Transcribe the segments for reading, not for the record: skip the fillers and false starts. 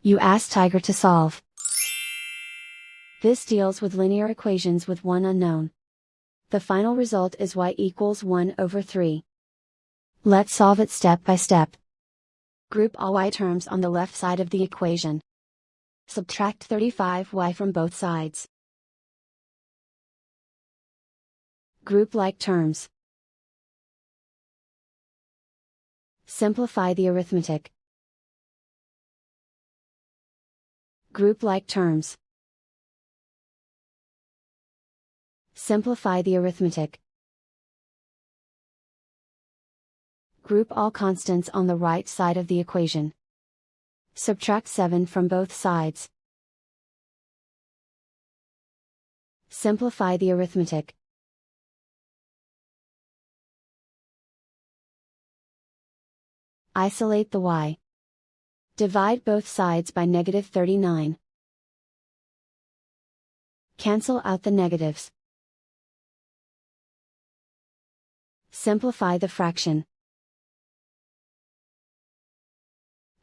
You ask Tiger to solve. This deals with linear equations with one unknown. The final result is y equals 1/3. Let's solve it step by step. Group all y terms on the left side of the equation. Subtract 35y from both sides. Group like terms. Simplify the arithmetic. Group like terms. Simplify the arithmetic. Group all constants on the right side of the equation. Subtract 7 from both sides. Simplify the arithmetic. Isolate the y. Divide both sides by -39. Cancel out the negatives. Simplify the fraction.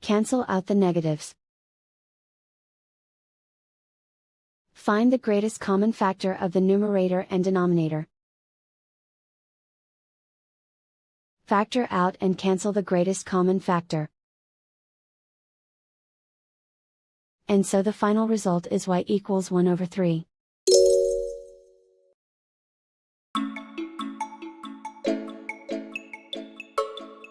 Cancel out the negatives. Find the greatest common factor of the numerator and denominator. Factor out and cancel the greatest common factor. And so the final result is y equals 1/3.